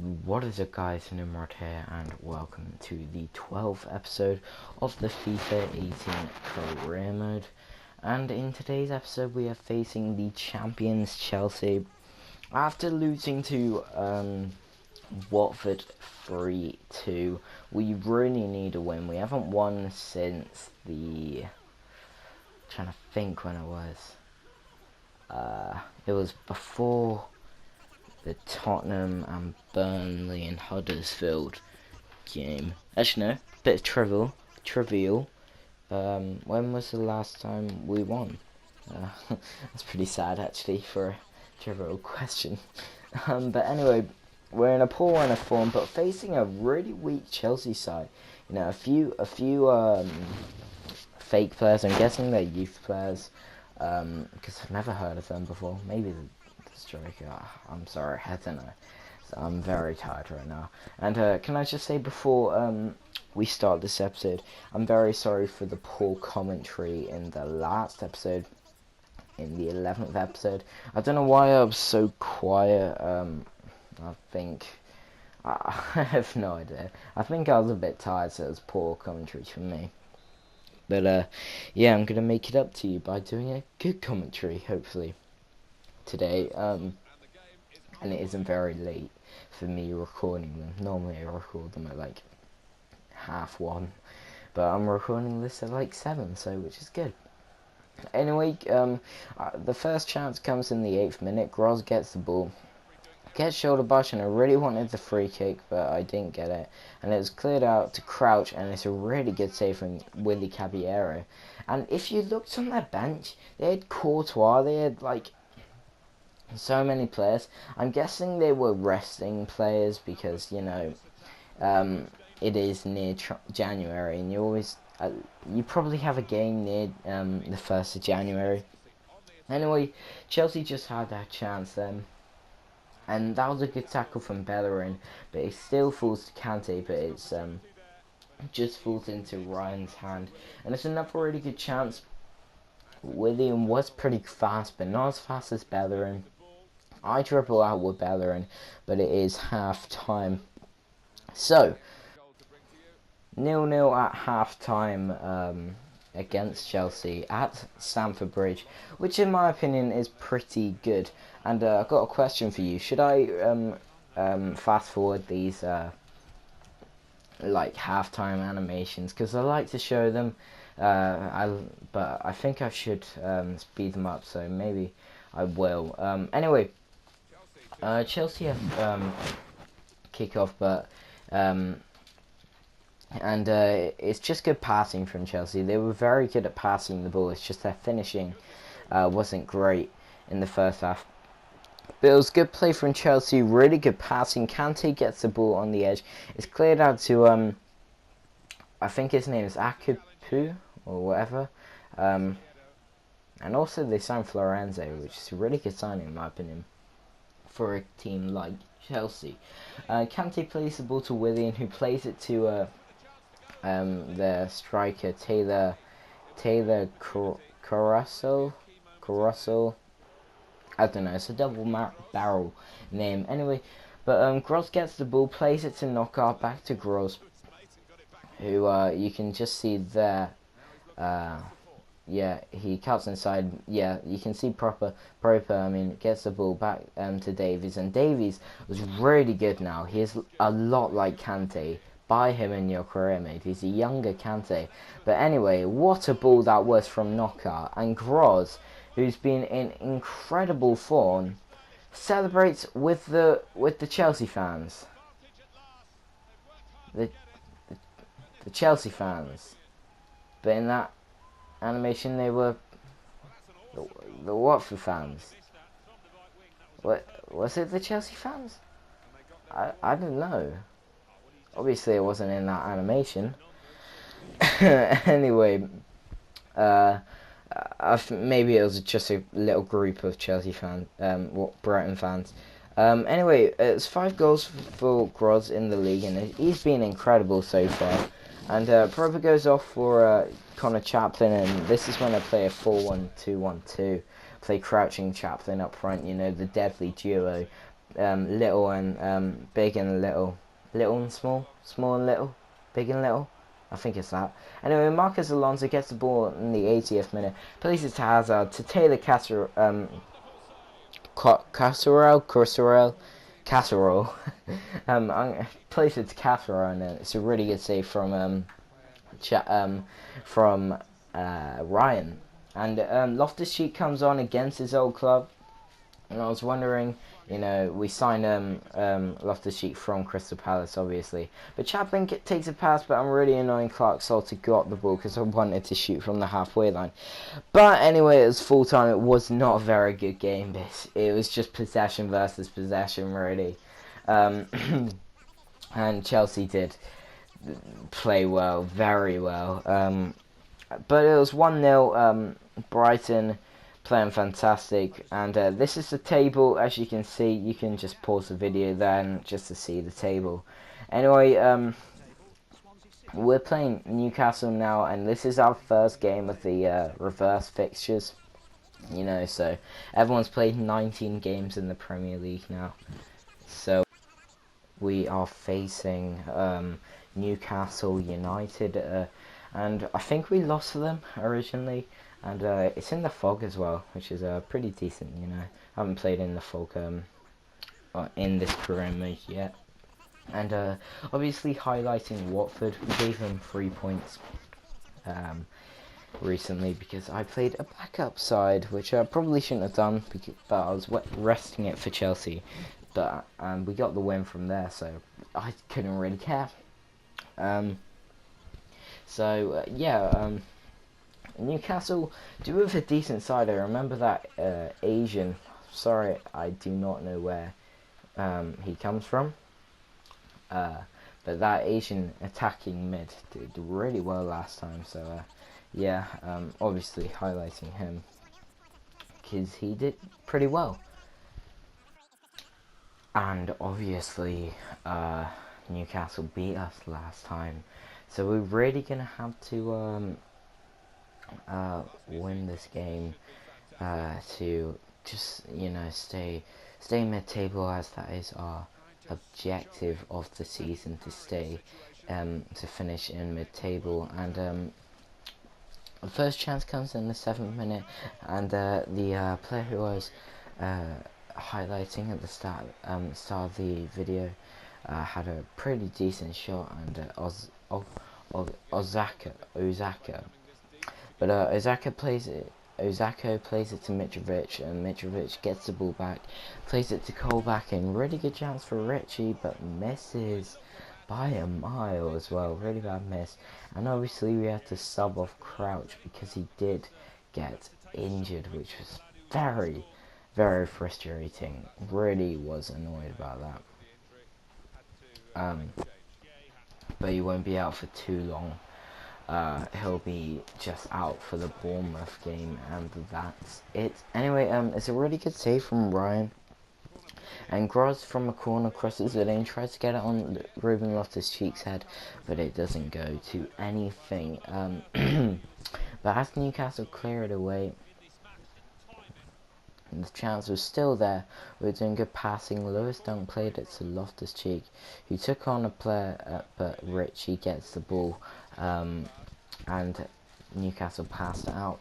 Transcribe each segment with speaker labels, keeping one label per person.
Speaker 1: What is up, guys? Nimrod here, and welcome to the 12th episode of the FIFA 18 career mode. And in today's episode, we are facing the champions Chelsea after losing to Watford 3-2. We really need a win. We haven't won since the trying to think when it was. It was before the Tottenham and Burnley and Huddersfield game. Actually, no, bit of trivial. When was the last time we won? That's pretty sad, actually, for a trivial question. But anyway, we're in a poor run of form, but facing a really weak Chelsea side. You know, a few fake players. I'm guessing they're youth players, because I've never heard of them before. Maybe the striker. I'm sorry, I don't know. So I'm very tired right now. And can I just say before we start this episode, I'm very sorry for the poor commentary in the last episode, in the 11th episode. I don't know why I was so quiet. I think I have no idea. I think I was a bit tired, so it was poor commentary for me. But yeah, I'm gonna make it up to you by doing a good commentary, hopefully, today. And it isn't very late for me recording them. Normally I record them at like 1:30, but I'm recording this at like 7, so which is good. Anyway, the first chance comes in the 8th minute. Groz gets the ball, gets shoulder bash, and I really wanted the free kick, but I didn't get it. And it was cleared out to Crouch, and it's a really good save from Willy Caballero. And if you looked on their bench, they had Courtois, they had like so many players. I'm guessing they were resting players because, you know, it is near January, and you always you probably have a game near the 1st of January. Anyway, Chelsea just had that chance then, and that was a good tackle from Bellerin, but it still falls to Kante, but it's just falls into Ryan's hand, and it's another really good chance. William was pretty fast, but not as fast as Bellerin. I dribble out with Bellerin, but it is half time. So 0-0 at half time against Chelsea at Stamford Bridge, which in my opinion is pretty good. And I've got a question for you. Should I fast forward these like halftime animations, because I like to show them, but I think I should speed them up, so maybe I will. Anyway, Chelsea have kick off, but it's just good passing from Chelsea. They were very good at passing the ball. It's just their finishing wasn't great in the first half. But it was good play from Chelsea, really good passing. Kante gets the ball on the edge. It's cleared out to, I think his name is Akupu, or whatever. And also they signed Florenzo, which is a really good signing in my opinion for a team like Chelsea. Kante plays the ball to Willian, who plays it to the striker, Taylor Caruso. I don't know, it's a double barrel name. Anyway, but Groz gets the ball, plays it to Knockout, back to Groz, who you can just see there. Yeah, he cuts inside. Yeah, you can see proper. I mean, gets the ball back to Davies, and Davies was really good now. He is a lot like Kante. Buy him in your career, mate. He's a younger Kante. But anyway, what a ball that was from Knockout, and Groz, who's been in incredible form, celebrates with the Chelsea fans. The Chelsea fans. But in that animation, they were the Watford fans. What was it? The Chelsea fans? I don't know. Obviously, it wasn't in that animation. Anyway, maybe it was just a little group of Chelsea fans, Brighton fans. Anyway, it's 5 goals for Groz in the league, and he's been incredible so far. And Proper goes off for Connor Chaplin, and this is when I play a 4-1-2-1-2. Play Crouching Chaplin up front, you know, the deadly duo. little and big and little, little and small, small and little, big and little. I think it's that. Anyway, Marcus Alonso gets the ball in the 80th minute, plays it to Hazard, to Taylor Casserole. Plays it to Casserole, and it's a really good save from from Ryan. And Loftus-Cheek comes on against his old club. And I was wondering, you know, we signed Loftus-Cheek from Crystal Palace, obviously. But Chaplin takes a pass, but I'm really annoying Clark Salter got the ball because I wanted to shoot from the halfway line. But anyway, it was full time. It was not a very good game. It was just possession versus possession, really. And Chelsea did play well, very well. But it was 1-0. Brighton playing fantastic, and this is the table. As you can see, you can just pause the video then just to see the table. Anyway, we're playing Newcastle now, and this is our first game of the reverse fixtures. You know, so everyone's played 19 games in the Premier League now. So we are facing Newcastle United, and I think we lost to them originally. And it's in the fog as well, which is pretty decent, you know. I haven't played in the fog in this Premier yet. And obviously highlighting Watford, we gave them 3 points recently because I played a backup side, which I probably shouldn't have done, but I was resting it for Chelsea. But we got the win from there, so I couldn't really care. Newcastle do have a decent side. I remember that Asian. Sorry, I do not know where he comes from. But that Asian attacking mid did really well last time. So obviously highlighting him because he did pretty well. And obviously Newcastle beat us last time, so we're really gonna have to win this game to just, you know, stay mid-table, as that is our objective of the season, to stay to finish in mid-table. And the first chance comes in the 7th minute, and the player who was highlighting at the start of the video had a pretty decent shot, and Osaka. But Osako plays it to Mitrovic, and Mitrovic gets the ball back, plays it to Colback, and really good chance for Richie, but misses by a mile as well. Really bad miss. And obviously we had to sub off Crouch because he did get injured, which was very, very frustrating. Really was annoyed about that. But he won't be out for too long. He'll be just out for the Bournemouth game, and that's it. Anyway, it's a really good save from Ryan. And Groz from a corner crosses it in, tries to get it on Ruben Loftus-Cheek's head, but it doesn't go to anything. But as Newcastle clear it away, the chance was still there. We were doing good passing. Lewis Dunk played it to Loftus-Cheek, who took on a player, but Richie gets the ball, and Newcastle passed it out.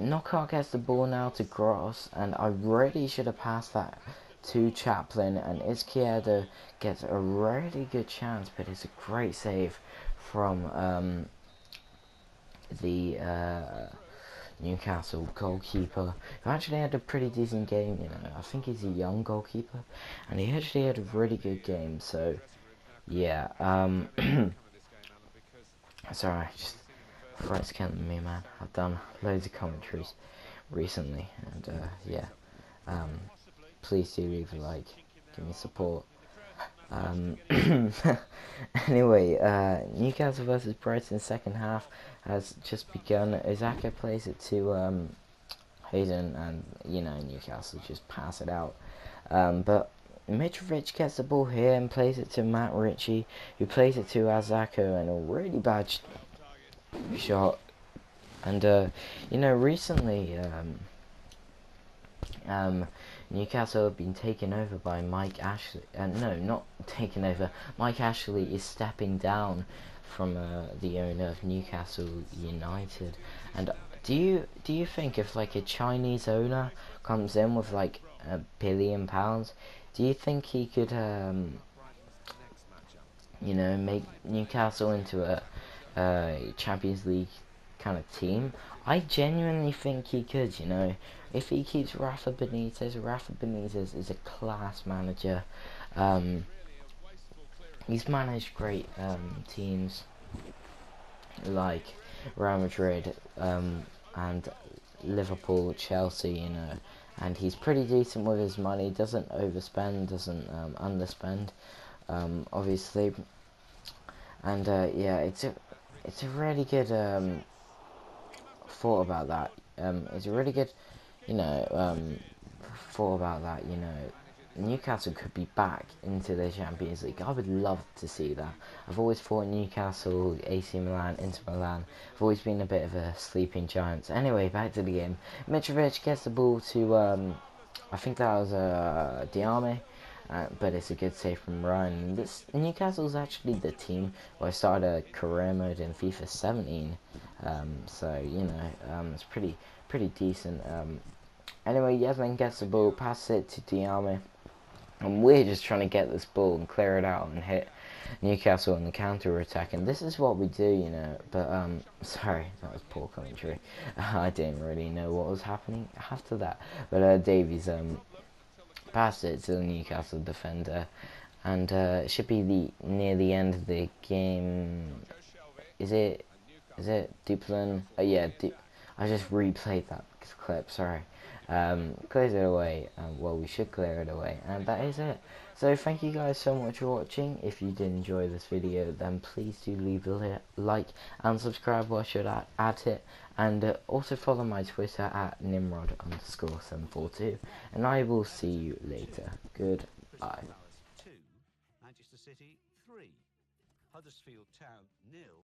Speaker 1: Knockout gets the ball now to Gross, and I really should have passed that to Chaplin, and Izquierdo gets a really good chance, but it's a great save from the Newcastle goalkeeper, who actually had a pretty decent game. You know, I think he's a young goalkeeper, and he actually had a really good game. So yeah, sorry, just threats killing me, man. I've done loads of commentaries recently, and please do leave a like, give me support. Anyway, Newcastle versus Brighton second half has just begun. Osaka plays it to Hayden, and you know, Newcastle just pass it out. But Mitrovic gets the ball here and plays it to Matt Ritchie, who plays it to Azako, and a really bad shot. And you know, recently Newcastle have been taken over by Mike Ashley. No, not taken over. Mike Ashley is stepping down from the owner of Newcastle United. And do you think if like a Chinese owner comes in with like £1 billion, do you think he could make Newcastle into a Champions League kind of team? I genuinely think he could, if he keeps Rafa Benitez is a class manager. Um, he's managed great teams like Real Madrid and Liverpool, Chelsea, and he's pretty decent with his money, doesn't overspend, doesn't underspend, obviously. And yeah, it's a really good thought about that. It's a really good, you know, thought about that. Newcastle could be back into the Champions League. I would love to see that. I've always thought Newcastle, AC Milan, Inter Milan have always been a bit of a sleeping giants. Anyway, back to the game. Mitrovic gets the ball to I think that was Diame. But it's a good save from Ryan. This Newcastle's actually the team where I started a career mode in FIFA 17, so it's pretty decent. Anyway, Yasmin gets the ball, passes it to Diame, and we're just trying to get this ball and clear it out and hit Newcastle in the counter attack. And this is what we do, But sorry, that was poor commentary. I didn't really know what was happening after that. But Davies passed it to the Newcastle defender, and it should be near the end of the game. Is it Duplin? Yeah, I just replayed that clip. Sorry. Clears it away. Well, we should clear it away, and that is it. So thank you guys so much for watching. If you did enjoy this video, then please do leave a like and subscribe, or should I add it, and also follow my Twitter at Nimrod_742, and I will see you later. Goodbye.
Speaker 2: 2, Manchester City 3, Huddersfield Town 0.